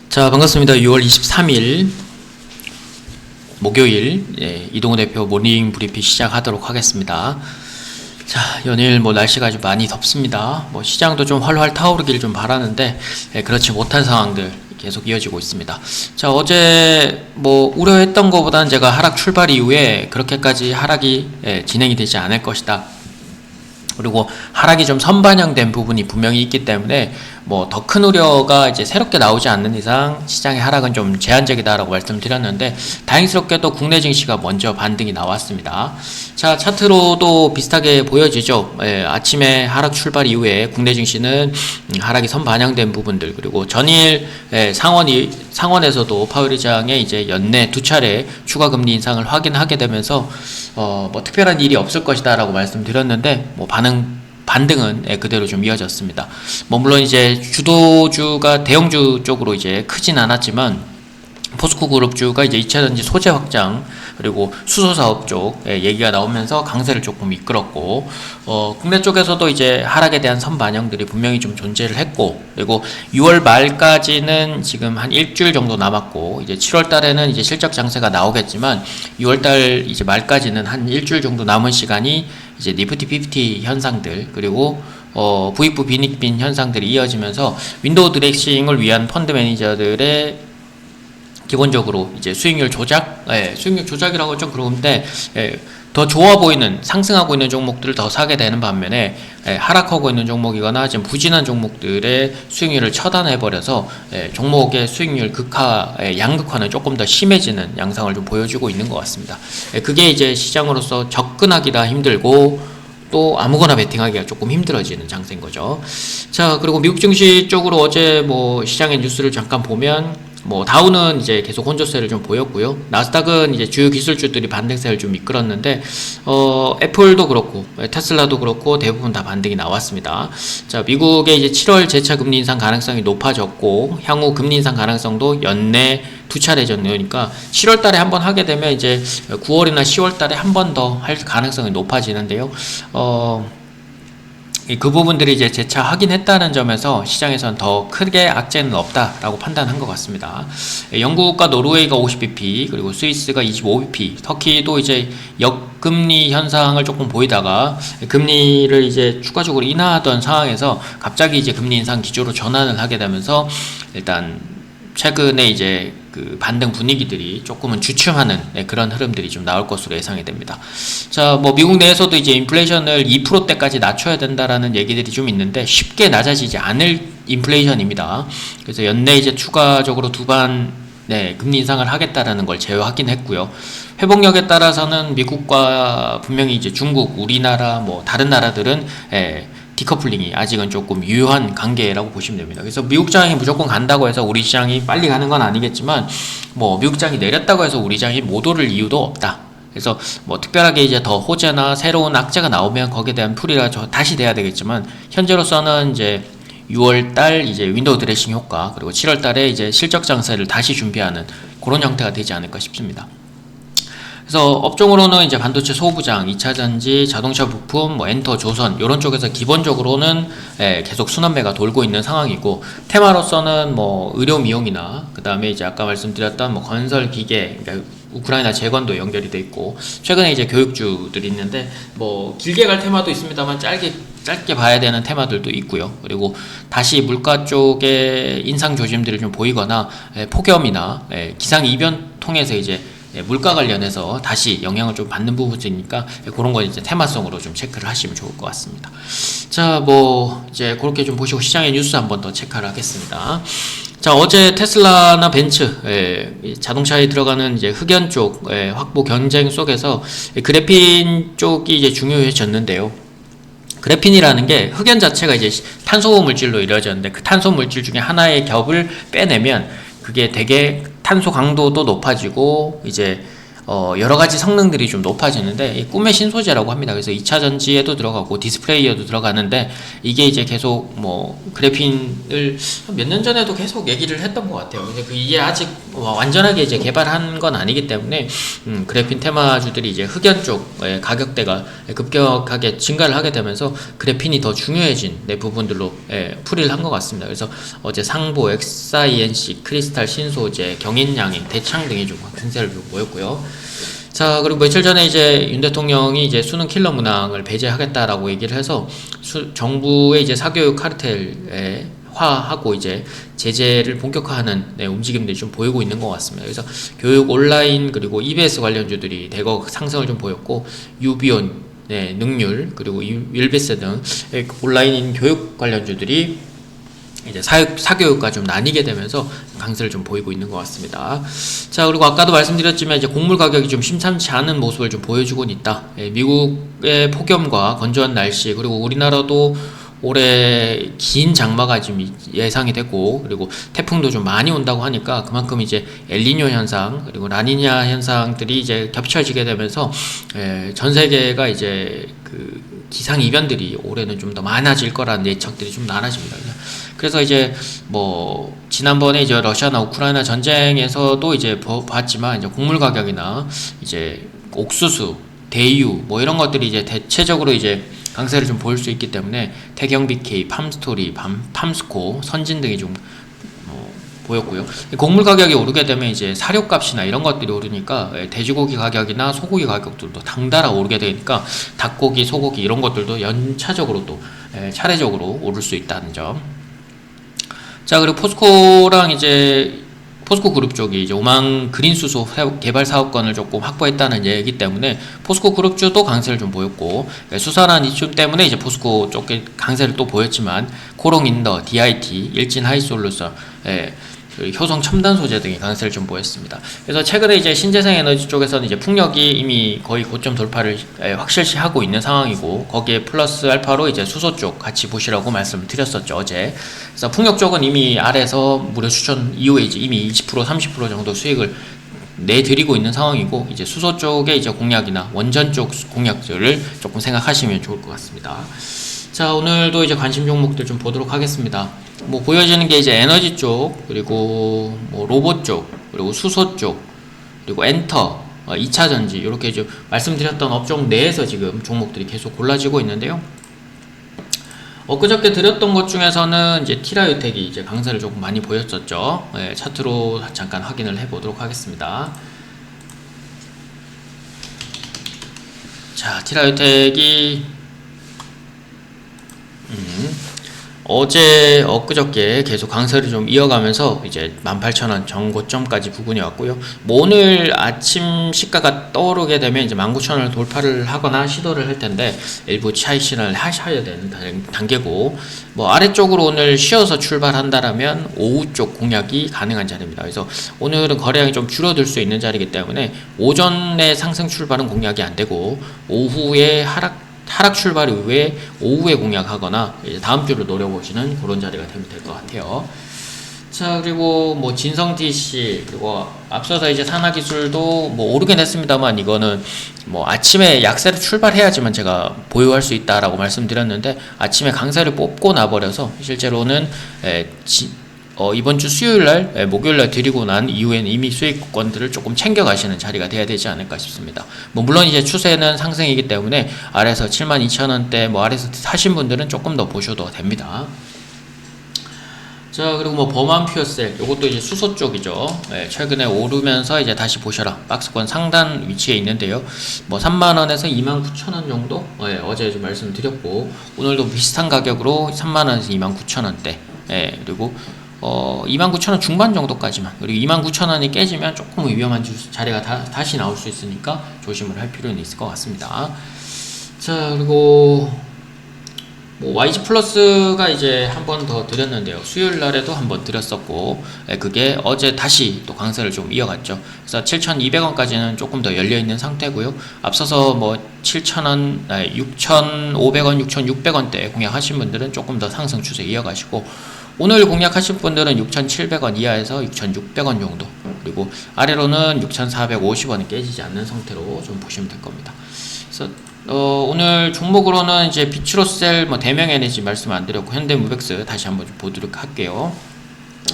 자, 반갑습니다. 6월 23일 목요일 이동호 대표 모닝 브리핑 시작하도록 하겠습니다. 자, 연일 날씨가 좀 많이 덥습니다. 시장도 좀 활활 타오르길 좀 바라는데 그렇지 못한 상황들 계속 이어지고 있습니다. 자, 어제 우려했던 것보다는 제가 하락 출발 이후에 그렇게까지 하락이 진행이 되지 않을 것이다. 그리고 하락이 좀 선반영된 부분이 분명히 있기 때문에 더 큰 우려가 이제 새롭게 나오지 않는 이상 시장의 하락은 좀 제한적이다라고 말씀드렸는데, 다행스럽게도 국내 증시가 먼저 반등이 나왔습니다. 자, 차트로도 비슷하게 보여지죠. 아침에 하락 출발 이후에 국내 증시는 하락이 선반영된 부분들, 그리고 전일 상원에서도 파월 의장의 이제 연내 두 차례 추가 금리 인상을 확인하게 되면서 특별한 일이 없을 것이다라고 말씀드렸는데 반등은 그대로 좀 이어졌습니다. 물론 이제 주도주가 대형주 쪽으로 이제 크진 않았지만 포스코 그룹주가 이제 2차전지 소재 확장 그리고 수소 사업 쪽 얘기가 나오면서 강세를 조금 이끌었고, 국내 쪽에서도 이제 하락에 대한 선반영들이 분명히 좀 존재를 했고, 그리고 6월 말까지는 지금 한 일주일 정도 남았고, 이제 7월 달에는 이제 실적 장세가 나오겠지만 6월 달 이제 말까지는 한 일주일 정도 남은 시간이 이제 니프티 50 현상들, 그리고 부익부 빈익빈 현상들이 이어지면서 윈도우 드레싱을 위한 펀드 매니저들의 기본적으로 이제 수익률 조작이라고 좀 그런데, 더 좋아 보이는, 상승하고 있는 종목들을 더 사게 되는 반면에 하락하고 있는 종목이거나 지금 부진한 종목들의 수익률을 처단해버려서 종목의 수익률 양극화는 조금 더 심해지는 양상을 좀 보여주고 있는 것 같습니다. 그게 이제 시장으로서 접근하기가 힘들고 또 아무거나 베팅하기가 조금 힘들어지는 장세인 거죠. 자, 그리고 미국 증시 쪽으로 어제 시장의 뉴스를 잠깐 보면 다우는 이제 계속 혼조세를 좀 보였고요. 나스닥은 이제 주요 기술주들이 반등세를 좀 이끌었는데, 애플도 그렇고, 테슬라도 그렇고, 대부분 다 반등이 나왔습니다. 자, 미국의 이제 7월 재차 금리 인상 가능성이 높아졌고, 향후 금리 인상 가능성도 연내 두 차례전이니까 7월 달에 한번 하게 되면 이제 9월이나 10월 달에 한 번 더 할 가능성이 높아지는데요. 그 부분들이 이제 재차 확인했다는 점에서 시장에서는 더 크게 악재는 없다라고 판단한 것 같습니다. 영국과 노르웨이가 50bp, 그리고 스위스가 25bp, 터키도 이제 역금리 현상을 조금 보이다가 금리를 이제 추가적으로 인하하던 상황에서 갑자기 이제 금리 인상 기조로 전환을 하게 되면서 일단 최근에 이제 그 반등 분위기들이 조금은 주춤하는 그런 흐름들이 좀 나올 것으로 예상이 됩니다. 자, 미국 내에서도 이제 인플레이션을 2%대까지 낮춰야 된다라는 얘기들이 좀 있는데 쉽게 낮아지지 않을 인플레이션입니다. 그래서 연내 이제 추가적으로 두 번 금리 인상을 하겠다라는 걸 제어하긴 했고요. 회복력에 따라서는 미국과 분명히 이제 중국, 우리나라, 다른 나라들은 디커플링이 아직은 조금 유효한 관계라고 보시면 됩니다. 그래서 미국 장이 무조건 간다고 해서 우리 시장이 빨리 가는 건 아니겠지만, 미국 장이 내렸다고 해서 우리 장이 못 오를 이유도 없다. 그래서 특별하게 이제 더 호재나 새로운 악재가 나오면 거기에 대한 풀이가 다시 돼야 되겠지만, 현재로서는 이제 6월 달 이제 윈도우 드레싱 효과, 그리고 7월 달에 이제 실적 장세를 다시 준비하는 그런 형태가 되지 않을까 싶습니다. 그래서 업종으로는 이제 반도체 소부장, 2차전지, 자동차 부품, 엔터, 조선 이런 쪽에서 기본적으로는 계속 순환매가 돌고 있는 상황이고, 테마로서는 의료 미용이나 그 다음에 이제 아까 말씀드렸던 건설 기계, 그러니까 우크라이나 재건도 연결이 돼 있고, 최근에 이제 교육주들이 있는데 길게 갈 테마도 있습니다만 짧게 봐야 되는 테마들도 있고요. 그리고 다시 물가 쪽에 인상 조짐들을 좀 보이거나 폭염이나 기상 이변 통해서 이제 물가 관련해서 다시 영향을 좀 받는 부분이니까 그런 거 이제 테마성으로 좀 체크를 하시면 좋을 것 같습니다. 자, 이제 그렇게 좀 보시고 시장의 뉴스 한번 더 체크를 하겠습니다. 자, 어제 테슬라나 벤츠, 자동차에 들어가는 이제 흑연 쪽 확보 경쟁 속에서 그래핀 쪽이 이제 중요해졌는데요. 그래핀이라는 게 흑연 자체가 이제 탄소 물질로 이루어졌는데, 그 탄소 물질 중에 하나의 겹을 빼내면 그게 되게 탄소 강도도 높아지고 이제 여러 가지 성능들이 좀 높아지는데 이 꿈의 신소재라고 합니다. 그래서 2차 전지에도 들어가고 디스플레이에도 들어가는데 이게 이제 계속 뭐 그래핀을 몇 년 전에도 계속 얘기를 했던 것 같아요. 근데 이게 아직 완전하게 이제 개발한 건 아니기 때문에 그래핀 테마주들이 이제 흑연 쪽의 가격대가 급격하게 증가를 하게 되면서 그래핀이 더 중요해진 부분들로 풀이를 한 것 같습니다. 그래서 어제 상보, XINC, 크리스탈 신소재, 경인양행, 대창 등이 좀 강세를 보였고요. 자, 그리고 며칠 전에 이제 윤 대통령이 이제 수능 킬러 문항을 배제하겠다라고 얘기를 해서 정부의 이제 사교육 카르텔에 화하고 이제 제재를 본격화하는 움직임들이 좀 보이고 있는 것 같습니다. 그래서 교육 온라인 그리고 EBS 관련주들이 대거 상승을 좀 보였고 유비온, 능률 그리고 윌베스 등 온라인 교육 관련주들이 이제 사교육과 좀 나뉘게 되면서 강세를 좀 보이고 있는 것 같습니다. 자, 그리고 아까도 말씀드렸지만 이제 곡물 가격이 좀 심상치 않은 모습을 좀 보여주곤 있다. 미국의 폭염과 건조한 날씨 그리고 우리나라도 올해 긴 장마가 지금 예상이 되고 그리고 태풍도 좀 많이 온다고 하니까 그만큼 이제 엘니뇨 현상 그리고 라니냐 현상들이 이제 겹쳐지게 되면서 전 세계가 이제 그 기상 이변들이 올해는 좀 더 많아질 거라는 예측들이 좀 많아집니다. 그래서 이제 뭐 지난번에 이제 러시아나 우크라이나 전쟁에서도 이제 봤지만 이제 곡물 가격이나 이제 옥수수, 대유 뭐 이런 것들이 이제 대체적으로 이제 강세를 좀 보일 수 있기 때문에 태경 BK, 팜스토리, 팜스코, 선진 등이 좀 보였고요. 곡물 가격이 오르게 되면 이제 사료값이나 이런 것들이 오르니까 돼지고기 가격이나 소고기 가격들도 덩달아 오르게 되니까 닭고기, 소고기 이런 것들도 연차적으로 또 차례적으로 오를 수 있다는 점. 자, 그리고 포스코랑 이제 포스코 그룹 쪽이 이제 오만 그린 수소 개발 사업권을 조금 확보했다는 얘기 때문에 포스코 그룹주도 강세를 좀 보였고 수산화 이슈 때문에 이제 포스코 쪽에 강세를 또 보였지만 코롱인더, DIT, 일진 하이솔루션, 효성 첨단 소재 등이 강세를 좀 보였습니다. 그래서 최근에 이제 신재생 에너지 쪽에서는 이제 풍력이 이미 거의 고점 돌파를 확실시 하고 있는 상황이고 거기에 플러스 알파로 이제 수소 쪽 같이 보시라고 말씀을 드렸었죠, 어제. 그래서 풍력 쪽은 이미 아래에서 무료 추천 이후에 이제 이미 20% 30% 정도 수익을 내드리고 있는 상황이고 이제 수소 쪽에 이제 공략이나 원전 쪽 공략들을 조금 생각하시면 좋을 것 같습니다. 자, 오늘도 이제 관심 종목들 좀 보도록 하겠습니다. 뭐 보여지는 게 이제 에너지 쪽, 그리고 뭐 로봇 쪽, 그리고 수소 쪽, 그리고 엔터, 2차 전지 이렇게 좀 말씀드렸던 업종 내에서 지금 종목들이 계속 골라지고 있는데요. 엊그저께 드렸던 것 중에서는 이제 티라유텍이 이제 강세를 조금 많이 보였었죠. 차트로 잠깐 확인을 해보도록 하겠습니다. 자, 티라유텍이 어제 엊그저께 계속 강세를 좀 이어가면서 이제 18,000원 정고점까지 부근이 왔고요. 뭐 오늘 아침 시가가 떠오르게 되면 이제 19,000원을 돌파를 하거나 시도를 할 텐데 일부 차익 실현을 하셔야 되는 단계고 뭐 아래쪽으로 오늘 쉬어서 출발한다라면 오후 쪽 공략이 가능한 자리입니다. 그래서 오늘은 거래량이 좀 줄어들 수 있는 자리이기 때문에 오전에 상승 출발은 공략이 안 되고 오후에 하락 출발 이후에 오후에 공략하거나 이제 다음 주를 노려보시는 그런 자리가 되면 될 것 같아요. 자, 그리고 뭐 진성 DC 그리고 앞서서 이제 산하기술도 뭐 오르긴 했습니다만 이거는 뭐 아침에 약세를 출발해야지만 제가 보유할 수 있다라고 말씀드렸는데 아침에 강세를 뽑고 나버려서 실제로는 이번 주 수요일날, 목요일날 드리고 난 이후에는 이미 수익권들을 조금 챙겨가시는 자리가 돼야 되지 않을까 싶습니다. 뭐 물론 이제 추세는 상승이기 때문에 아래에서 72,000원대 뭐 아래에서 사신 분들은 조금 더 보셔도 됩니다. 자, 그리고 뭐 범한퓨어셀 요것도 이제 수소 쪽이죠. 최근에 오르면서 이제 다시 보셔라 박스권 상단 위치에 있는데요. 뭐 3만원에서 29,000원 정도 어제 좀 말씀드렸고 오늘도 비슷한 가격으로 3만원에서 29,000원대 그리고 29,000원 중반 정도까지만 그리고 29,000원이 깨지면 조금 위험한 자리가 다시 나올 수 있으니까 조심을 할 필요는 있을 것 같습니다. 자, 그리고 뭐 YG 플러스가 이제 한 번 더 드렸는데요. 수요일 날에도 한 번 드렸었고 그게 어제 다시 또 강세를 좀 이어갔죠. 그래서 7,200원까지는 조금 더 열려있는 상태고요. 앞서서 뭐 7,000원, 6,500원, 6,600원대 공략하신 분들은 조금 더 상승 추세 이어가시고 오늘 공략하실 분들은 6,700원 이하에서 6,600원 정도 그리고 아래로는 6,450원이 깨지지 않는 상태로 좀 보시면 될 겁니다. 그래서 오늘 종목으로는 이제 비추로셀, 뭐 대명에너지 말씀 안 드렸고 현대무백스 다시 한번 좀 보도록 할게요.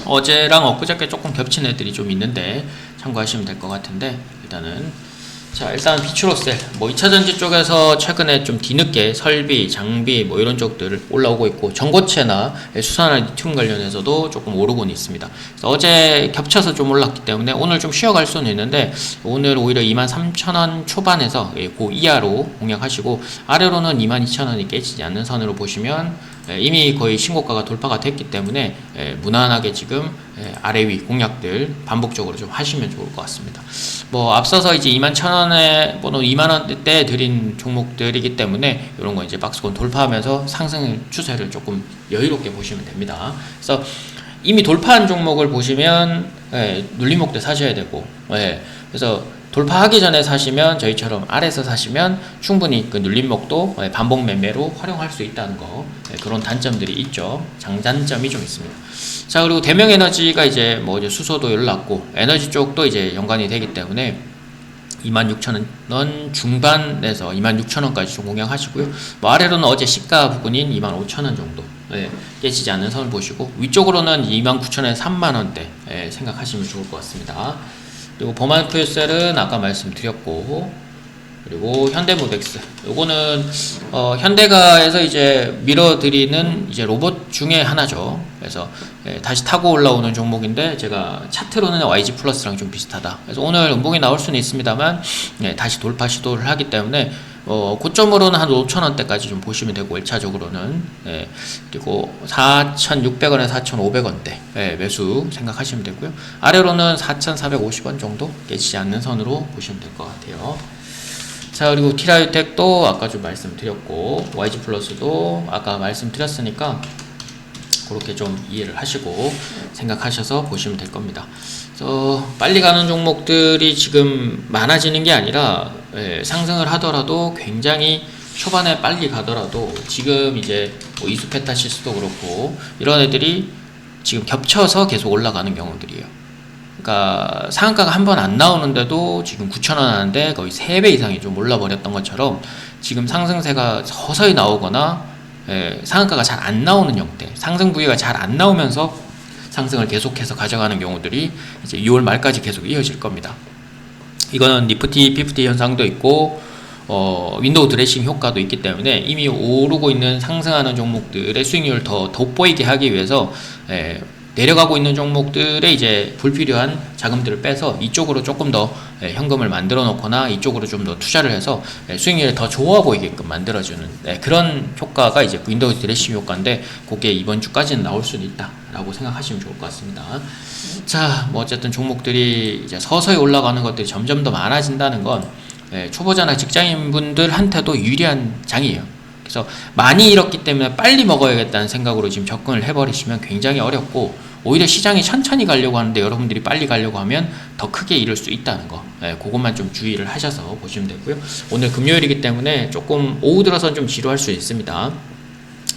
어제랑 엊그저께 조금 겹친 애들이 좀 있는데 참고하시면 될 것 같은데, 일단 비추로셀, 뭐 2차전지 쪽에서 최근에 좀 뒤늦게 설비, 장비 뭐 이런 쪽들 올라오고 있고, 전고체나 수산화 리튬 관련해서도 조금 오르고는 있습니다. 그래서 어제 겹쳐서 좀 올랐기 때문에 오늘 좀 쉬어갈 수는 있는데, 오늘 오히려 23,000원 초반에서 그 이하로 공략하시고, 아래로는 22,000원이 깨지지 않는 선으로 보시면 이미 거의 신고가가 돌파가 됐기 때문에 무난하게 지금 아래 위 공략들 반복적으로 좀 하시면 좋을 것 같습니다. 뭐 앞서서 이제 21,000원에 또는 2만원대 드린 종목들이기 때문에 이런 거 이제 박스권 돌파하면서 상승 추세를 조금 여유롭게 보시면 됩니다. 그래서 이미 돌파한 종목을 보시면 눌림목대 사셔야 되고, 그래서 돌파하기 전에 사시면 저희처럼 아래에서 사시면 충분히 그 눌림목도 반복 매매로 활용할 수 있다는 거, 그런 단점들이 있죠. 장단점이 좀 있습니다. 자, 그리고 대명에너지가 이제 뭐 이제 수소도 열났고 에너지 쪽도 이제 연관이 되기 때문에 26,000원 중반에서 26,000원까지 좀 공략하시고요. 뭐 아래로는 어제 시가 부근인 25,000원 정도 깨지지 않는 선을 보시고, 위쪽으로는 29,000원에 3만원대 생각하시면 좋을 것 같습니다. 그리고 범한표셀은 아까 말씀드렸고, 그리고 현대무백스, 요거는 현대가에서 이제 밀어드리는 이제 로봇 중에 하나죠. 그래서 다시 타고 올라오는 종목인데, 제가 차트로는 YG 플러스랑 좀 비슷하다. 그래서 오늘 음봉이 나올 수는 있습니다만 다시 돌파 시도를 하기 때문에 고점으로는 한 5,000원대까지 좀 보시면 되고, 1차적으로는 그리고 4,600원에 4,500원대 매수 생각하시면 되고요. 아래로는 4,450원 정도 깨지지 않는 선으로 보시면 될 것 같아요. 자, 그리고 티라유텍도 아까 좀 말씀드렸고, YG 플러스도 아까 말씀드렸으니까 그렇게 좀 이해를 하시고 생각하셔서 보시면 될 겁니다. 그래서 빨리 가는 종목들이 지금 많아지는 게 아니라 상승을 하더라도 굉장히 초반에 빨리 가더라도 지금 이제 뭐 이수페타시스도 그렇고 이런 애들이 지금 겹쳐서 계속 올라가는 경우들이에요. 그러니까 상한가가 한 번 안 나오는데도 지금 9,000원 하는데 거의 3배 이상이 좀 올라버렸던 것처럼 지금 상승세가 서서히 나오거나 상한가가 잘 안 나오는 형태, 상승 부위가 잘 안 나오면서 상승을 계속해서 가져가는 경우들이 이제 2월 말까지 계속 이어질 겁니다. 이거는 니프티, 피프티 현상도 있고 윈도우 드레싱 효과도 있기 때문에 이미 오르고 있는 상승하는 종목들의 수익률을 더 돋보이게 하기 위해서 내려가고 있는 종목들에 이제 불필요한 자금들을 빼서 이쪽으로 조금 더 현금을 만들어 놓거나 이쪽으로 좀 더 투자를 해서 수익률이 더 좋아 보이게끔 만들어주는 그런 효과가 이제 윈도우 드레싱 효과인데, 그게 이번 주까지는 나올 수는 있다 라고 생각하시면 좋을 것 같습니다. 자, 뭐 어쨌든 종목들이 이제 서서히 올라가는 것들이 점점 더 많아진다는 건 초보자나 직장인분들한테도 유리한 장이에요. 그래서 많이 잃었기 때문에 빨리 먹어야겠다는 생각으로 지금 접근을 해버리시면 굉장히 어렵고, 오히려 시장이 천천히 가려고 하는데 여러분들이 빨리 가려고 하면 더 크게 잃을 수 있다는 거, 그것만 좀 주의를 하셔서 보시면 되고요. 오늘 금요일이기 때문에 조금 오후 들어서는 좀 지루할 수 있습니다.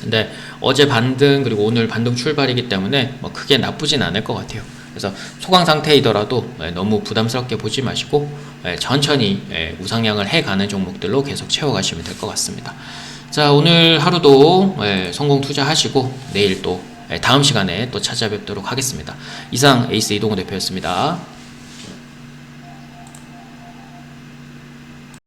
근데 어제 반등 그리고 오늘 반등 출발이기 때문에 뭐 크게 나쁘진 않을 것 같아요. 그래서 소강 상태이더라도 너무 부담스럽게 보지 마시고 천천히 우상향을 해가는 종목들로 계속 채워가시면 될 것 같습니다. 자, 오늘 하루도 성공 투자하시고 내일 또 다음 시간에 또 찾아뵙도록 하겠습니다. 이상 에이스 이동호 대표였습니다.